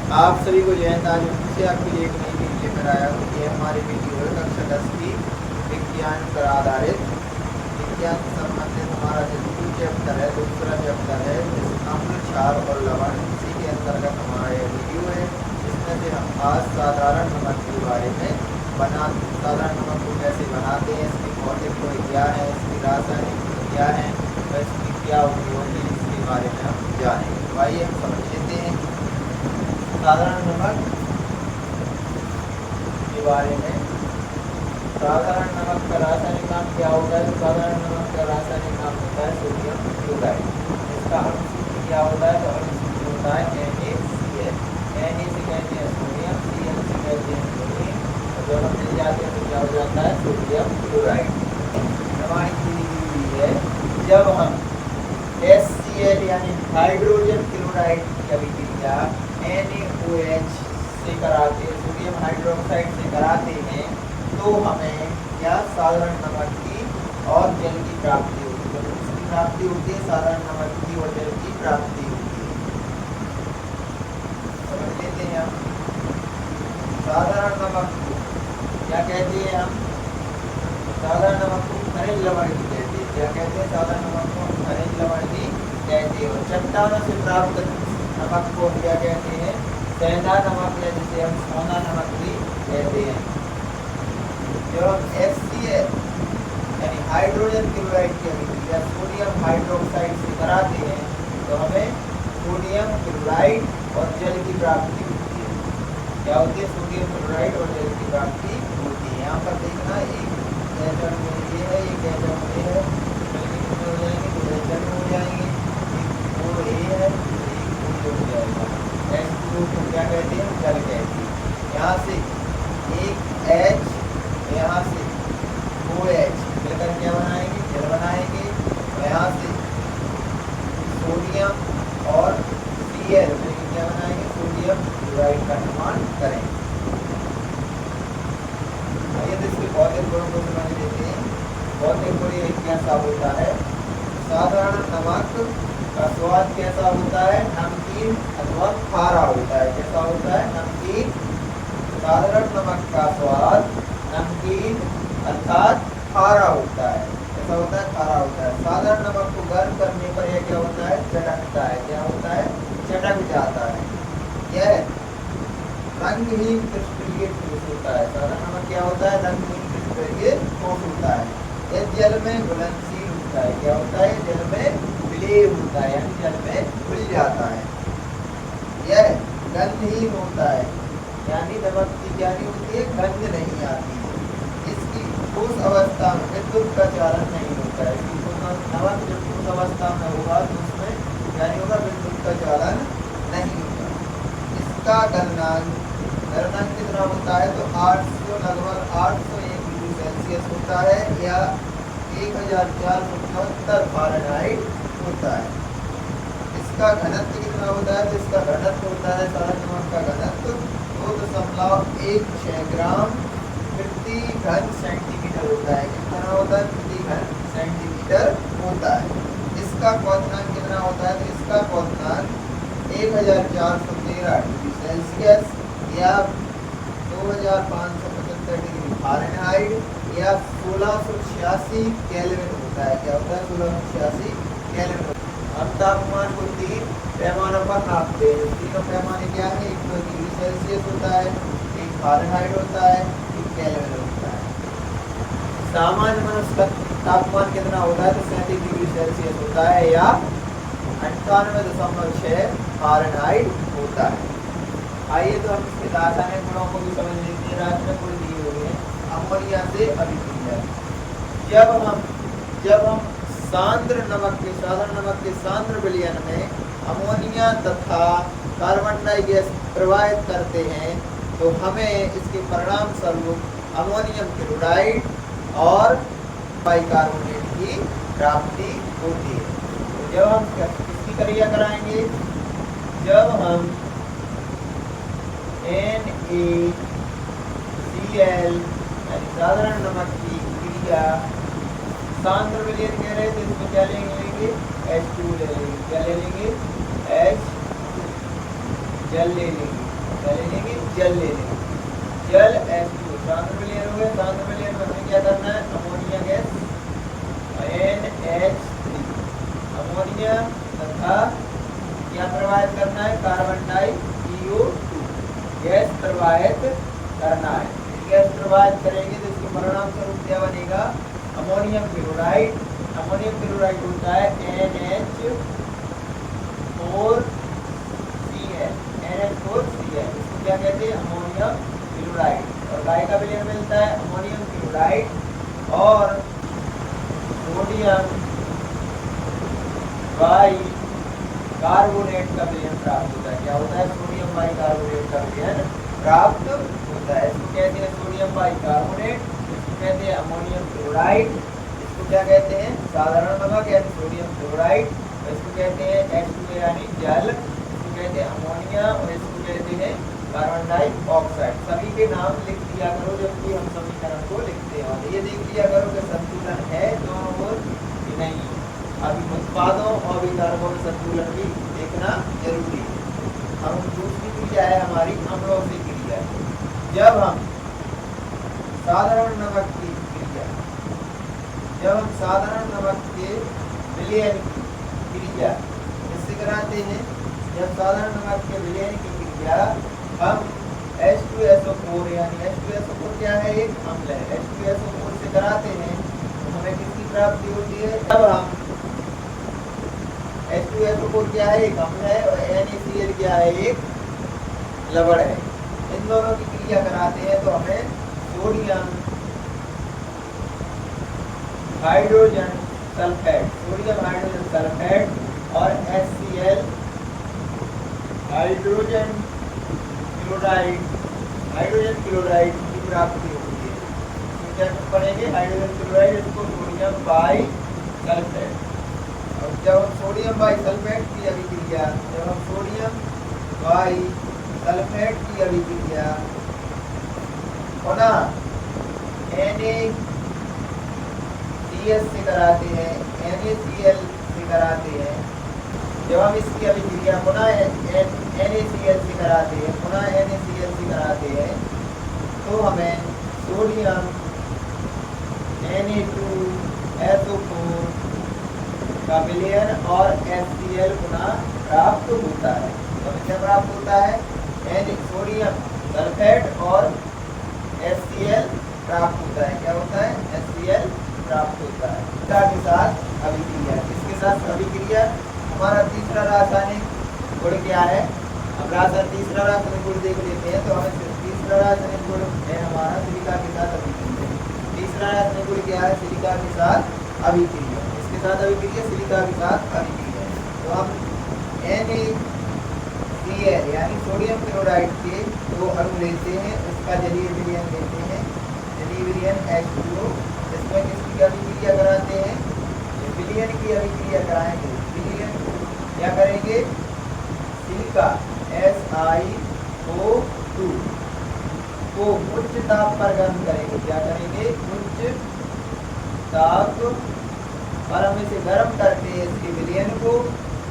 आप सभी को जय हिंद। आज फिर से आपके लिए एक नई वीडियो लेकर आया हूँ। ये हमारी वीडियो है कक्षा 10 की विज्ञान पर आधारित। विज्ञान से संबंधित हमारा जो दूसरा चैप्टर है जैसे अम्ल, क्षार और लवण, इसी के अंतर्गत हमारा यह वीडियो है। जिसमें से हम आज साधारण नमक के बारे में साधारण नमक को कैसे बनाते हैं, इसकी भौतिक गुण क्या है, इसकी रासायनिक गुण क्या है और इसकी क्या उपयोग है, इसके बारे में हम जानेंगे। तो आइए हम समझ लेते हैं साधारण नमक के बारे में। साधारण नमक का रासायनिक नाम क्या होता है? तो साधारण नमक का रासायनिक नाम होता है सोडियम क्लोराइड। इसका अणुसूत्र क्या होता है? तो अणुसूत्र होता है NaCl। Na से कहते हैं सोडियम, Cl से कहते हैं क्लोरीन, और दोनों मिल जाते हैं तो क्या हो जाता है? Sodium chloride. प्रमाणित विधि दी हुई है जब हम HCl यानी हाइड्रोजन क्लोराइड की अभिक्रिया NaOH से कराते, सोडियम हाइड्रोक्साइड से कराते हैं, तो हमें क्या साधारण नमक की और जल की प्राप्ति होती है। तो इसकी प्राप्ति होती है, साधारण नमक की और जल की प्राप्ति होती है। समझ लेते हैं हम साधारण नमक को क्या कहते हैं। हम साधारण नमक को खनिज लवण भी कहते हैं। क्या कहते हैं? साधारण नमक को हम खनिज लवण भी कहते हैं। और चट्टानों से प्राप्त नमक को क्या कहते हैं? सेंधा नमक, या जिसे हम सोना नमक भी कहते हैं। जब हम HCl यानी हाइड्रोजन क्लोराइड की अभिक्रिया सोडियम हाइड्रोक्साइड से कराते हैं, तो हमें सोडियम क्लोराइड और जल की प्राप्ति होती है। क्या होती है? सोडियम क्लोराइड और जल की प्राप्ति होती है। यहाँ पर देखना, एक गैस में ये है, एक गैस में ये है, कितने हो जाएंगे? 2 गैस हो जाएंगे। एक O A है, एक O हो जाएगा। H2O को क्या कहते हैं? जल कहते हैं। यहाँ से एक H, यहाँ से OH मिलकर क्या बनाएंगे? जल बनाएंगे। और यहाँ से सोडियम और Cl मिलकर क्या बनाएंगे? सोडियम क्लोराइड का निर्माण करेंगे। आइए तो इसके भौतिक गुणों को समझ लेते हैं। भौतिक गुण ये कैसा होता है? साधारण नमक का स्वाद कैसा होता है? नमकीन अथवा खारा होता है। कैसा होता है? नमकीन। साधारण नमक का स्वाद नमकीन अर्थात खारा होता है। कैसा होता है? खारा होता है। साधारण नमक को गर्म करने पर यह क्या होता है? चटकता है। क्या होता है? चटक जाता है। यह रंगहीन क्रिस्टलीय ठोस होता है। साधारण नमक क्या होता है? रंगहीन क्रिस्टलीय ठोस होता है। यह जल में घुलनशील होता है। क्या होता है? जल में विलेय होता है, यानी जल में घुल जाता है। यह गंधहीन होता है, यानी नमक की क्या नहीं होती है? गंध नहीं आती है। इसकी ठोस अवस्था में विद्युत का चालन नहीं होता है। नमक जब ठोस अवस्था में होगा तो उसमें क्या नहीं होगा? विद्युत का चालन नहीं होगा। इसका गलनांक कितना होता है? तो 800 लगभग 801 डिग्री सेल्सियस होता है, या 1474 फ़ारेनहाइट होता है। इसका घनत्व कितना होता है? तो इसका घनत्व होता है, साधारण नमक का घनत्व 2.16 ग्राम प्रति घन सेंटीमीटर होता है। कितना होता है? प्रति घन सेंटीमीटर होता है। इसका क्वथनांक कितना होता है? तो इसका क्वथनांक 1413 डिग्री सेल्सियस या 2575 डिग्री फ़ारेनहाइट या 1686 केल्विन होता है। क्या होता है? 1686 केल्विन। हम तापमान को 3 पैमानों पर नापते हैं। तीनों पैमाने क्या है? एक तो डिग्री सेल्सियस होता है, एक फ़ारेनहाइट होता है, एक केल्विन होता है। सामान्य मनुष्य का तापमान कितना होता है? तो 37 डिग्री सेल्सियस होता है, या 98.6 फ़ारेनहाइट होता है। आइए तो हम इसके रासायनिक गुणों को भी समझ लेते हैं। रासायनिक गुण दिए हुए हैं। अमोनिया से अभिक्रिया। जब हम सांद्र नमक के, साधारण नमक के सांद्र विलयन में अमोनिया तथा कार्बन डाई गैस प्रवाहित करते हैं, तो हमें इसके परिणाम स्वरूप अमोनियम क्लोराइड और बाइकार्बोनेट की प्राप्ति होती है। तो जब हम किसकी क्रिया कराएंगे? जब हम NaCl यानी साधारण नमक की क्रिया सांद्र विलयन कह रहे थे, इसमें क्या लेंगे? H2 ले लेंगे। क्या ले लेंगे? H जल ले लेंगे। क्या ले लेंगे, जल ले लेंगे, जल H2 सांद्र विलयन हो गया, सांद्र विलयन में हमें क्या करना है, अमोनिया गैस NH3 अमोनिया तथा क्या प्रवाहित करना है, कार्बन डाई CO2 गैस प्रवाहित करना है। गैस प्रवाहित करेंगे तो इसके परिणाम स्वरूप क्या बनेगा, अमोनियम क्लोराइड। अमोनियम क्लोराइड होता है NH4Cl इसको क्या कहते हैं, अमोनियम क्लोराइड। और काय का विलयन मिलता है, अमोनियम क्लोराइड और सोडियम बाई कार्बोनेट का विलयन प्राप्त होता है। क्या होता है, सोडियम बाई कार्बोनेट का विलयन प्राप्त होता है। इसको कहते हैं सोडियम बाई कार्बोनेट, इसको कहते हैं अमोनियम क्लोराइड, इसको क्या कहते हैं, साधारण नमक यानी सोडियम क्लोराइड, और इसको कहते हैं H2 यानी जल, इसको कहते हैं अमोनिया, और इसको कहते हैं कार्बन डाइऑक्साइड। सभी के नाम लिख दिया करो जबकि हम समीकरण को लिखते हैं, और ये देख लिया करो कि संतुलन है दोनों ओर कि नहीं। अभी उत्पादों और वितरकों में संतुलन भी देखना जरूरी है। हम दूसरी क्रिया है हमारी अम्लों से क्रिया। जब हम साधारण नमक की क्रिया, जब हम साधारण नमक के विलयन की क्रिया इससे कराते हैं, जब साधारण नमक के विलयन की क्रिया हम H2SO4 यानी H2SO4 क्या है, एक अम्ल है, H2SO4 से कराते हैं तो हमें किसकी प्राप्ति होती है, जब हम H2SO4 क्या है, एक अम्ल है, और NaCl क्या है, एक लवण है। इन दोनों की क्रिया कराते हैं तो हमें sodium hydrogen sulphate, sodium hydrogen sulphate और HCl hydrogen chloride, hydrogen chloride की प्राप्ति होती है। क्या पढ़ेंगे, हाइड्रोजन क्लोराइड, इसको सोडियम बाई सल्फेट। और जब हम सोडियम बाई सल्फेट की अभिक्रिया, जब हम सोडियम बाई सल्फेट की अभिक्रिया पुनः NaCl से कराते हैं, NaCl से कराते हैं, जब हम इसकी अभिक्रिया पुनः NaCl से कराते हैं, पुनः NaCl से कराते हैं तो हमें सोडियम Na2SO4 का विलयन और HCl पुनः प्राप्त होता है। तो हमें क्या प्राप्त होता है, सोडियम सल्फेट और HCl प्राप्त होता है। क्या होता है, HCl प्राप्त होता है। के साथ अभिक्रिया, इसके साथ अभिक्रिया हमारा तीसरा रासायनिक गुण क्या है, हम रासायनिक तीसरा रासायनिक गुण देख लेते हैं। तो हमें तीसरा रासायनिक गुण है हमारा सिलिका के साथ अभिक्रिया। तीसरा रासायनिक गुण क्या है, सिलिका के साथ अभिक्रिया, इसके साथ अभिक्रिया, सिलिका के साथ अभिक्रिया। तो हम NaCl यानी सोडियम क्लोराइड के दो अणु लेते हैं, उसका जलीय विलयन लेते हैं, जलीय विलयन H2O, इसमें किसकी अभिक्रिया कराते हैं, विलयन की अभिक्रिया कराएंगे। विलयन क्या करेंगे, सिलिका SiO2 को उच्च ताप पर गर्म करेंगे। क्या करेंगे, उच्च ताप पर हम इसे गर्म करते हैं, इसके विलयन को,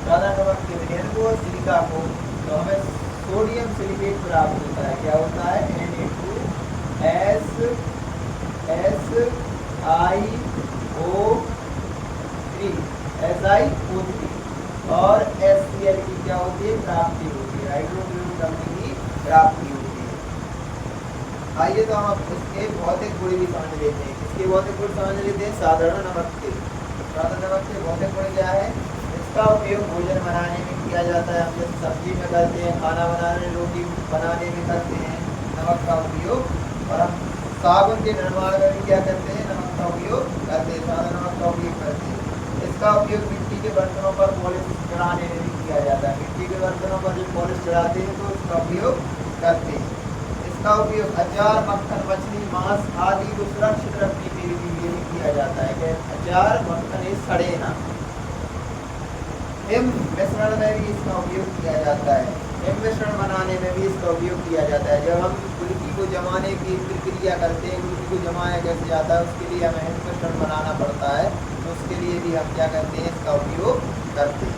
साधारण नमक के विलयन को, सिलिका को, तो हमें सोडियम सिलिकेट प्राप्त होता है। क्या होता है, SiO3 और HCl की क्या होती है, प्राप्ति होती है, हाइड्रोक्लोरिक अम्ल की प्राप्ति होती है। आइए तो हम इसके भौतिक गुण भी समझ लेते हैं। इसके भौतिक गुण समझ लेते हैं साधारण नमक के। साधारण नमक के भौतिक गुण क्या है, इसका उपयोग भोजन बनाने में किया जाता है। हम जैसे सब्जी में करते हैं, खाना बनाने, रोटी बनाने में करते हैं नमक का उपयोग, और हम साबुन के निर्माण में भी क्या करते हैं, नमक का उपयोग करते हैं, साधारण नमक का उपयोग करते हैं। इसका उपयोग मिट्टी के बर्तनों पर पॉलिश चढ़ाने में भी किया जाता है। मिट्टी के बर्तनों पर जो पॉलिश चढ़ाते हैं तो इसका उपयोग करते हैं। इसका उपयोग अचार, मक्खन, मछली, मांस आदि को सुरक्षित रखने के लिए भी किया जाता है कि अचार, मक्खन ये सड़े ना। हिम मिश्रण में भी इसका उपयोग किया जाता है, हिम मिश्रण बनाने में भी इसका उपयोग किया जाता है। जब हम गुलकी को जमाने की प्रक्रिया करते हैं, गुलकी को जमाया कैसे जाता है उसके लिए हमें हिम मिश्रण बनाना पड़ता है, तो उसके लिए भी हम क्या करते हैं, इसका उपयोग करते हैं।